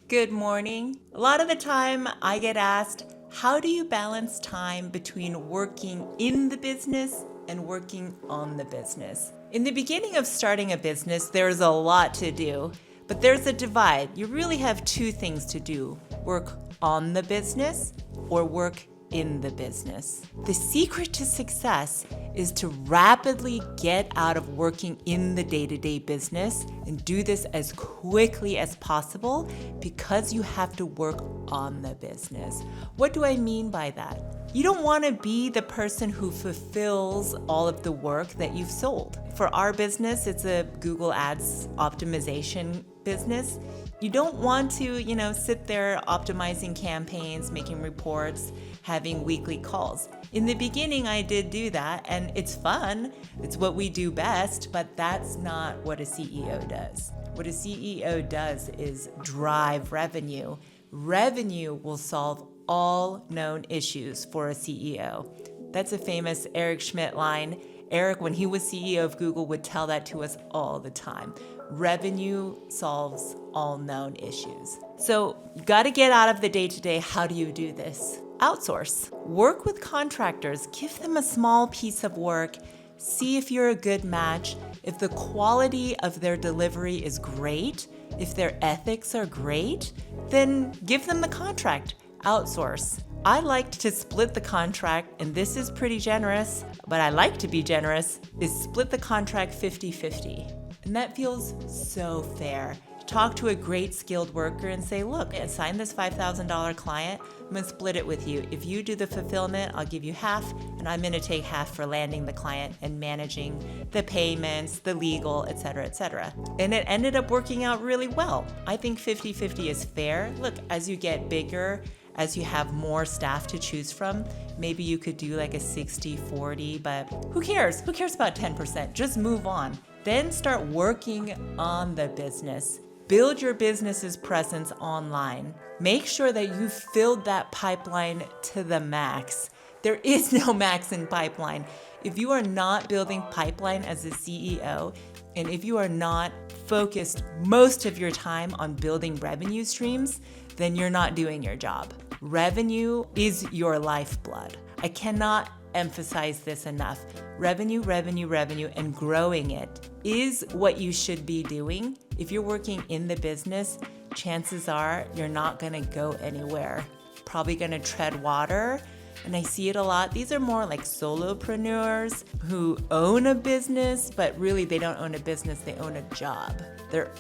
Good morning. A lot of the time I get asked, how do you balance time between working in the business and working on the business? In the beginning of starting a business, there's a lot to do, but there's a divide. You really have two things to do: work on the business or work in the business. The secret to success is to rapidly get out of working in the day-to-day business and do this as quickly as possible because you have to work on the business. What do I mean by that? You don't want to be the person who fulfills all of the work that you've sold. For our business, it's a Google Ads optimization business. You don't want to, sit there optimizing campaigns, making reports, having weekly calls. In the beginning, I did do that, and it's fun. It's what we do best, but that's not what a CEO does. What a CEO does is drive revenue. Revenue will solve all known issues for a CEO. That's a famous Eric Schmidt line. Eric, when he was CEO of Google, would tell that to us all the time. Revenue solves all known issues. So you got to get out of the day-to-day. How do you do this? Outsource. Work with contractors. Give them a small piece of work. See if you're a good match. If the quality of their delivery is great, if their ethics are great, then give them the contract. Outsource. I like to split the contract, and this is pretty generous, but I like to be generous, is split the contract 50-50. And that feels so fair. Talk to a great skilled worker and say, look, I signed this $5,000 client. I'm going to split it with you. If you do the fulfillment, I'll give you half, and I'm going to take half for landing the client and managing the payments, the legal, et cetera, et cetera. And it ended up working out really well. I think 50-50 is fair. Look, as you get bigger, as you have more staff to choose from, maybe you could do like a 60-40, but who cares? Who cares about 10%? Just move on. Then start working on the business. Build your business's presence online. Make sure that you've filled that pipeline to the max. There is no max in pipeline. If you are not building pipeline as a CEO, and if you are not focused most of your time on building revenue streams, then you're not doing your job. Revenue is your lifeblood. I cannot emphasize this enough. Revenue, revenue, revenue, and growing it is what you should be doing. If you're working in the business, chances are you're not gonna go anywhere. Probably gonna tread water. And I see it a lot. These are more like solopreneurs who own a business, but really they don't own a business, they own a job. They're,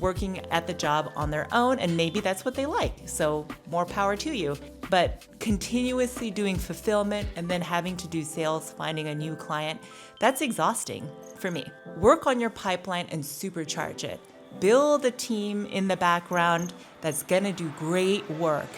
working at the job on their own, and maybe that's what they like. So more power to you. But continuously doing fulfillment and then having to do sales, finding a new client, that's exhausting for me. Work on your pipeline and supercharge it. Build a team in the background that's gonna do great work.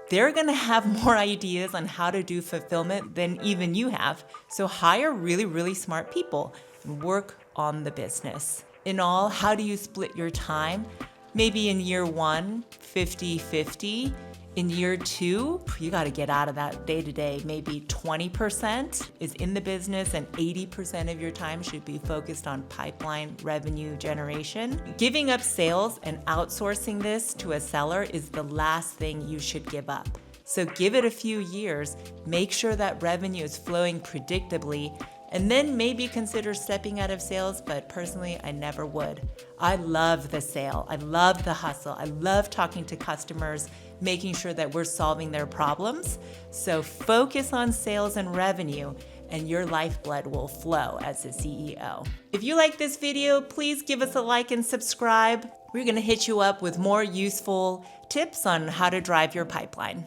They're gonna have more ideas on how to do fulfillment than even you have. So hire really, really smart people and work on the business. In all, how do you split your time? Maybe in year one, 50-50. In year two, you gotta get out of that day-to-day. Maybe 20% is in the business and 80% of your time should be focused on pipeline revenue generation. Giving up sales and outsourcing this to a seller is the last thing you should give up. So give it a few years, make sure that revenue is flowing predictably, and then maybe consider stepping out of sales, but personally, I never would. I love the sale. I love the hustle. I love talking to customers, making sure that we're solving their problems. So focus on sales and revenue, and your lifeblood will flow as a CEO. If you like this video, please give us a like and subscribe. We're gonna hit you up with more useful tips on how to drive your pipeline.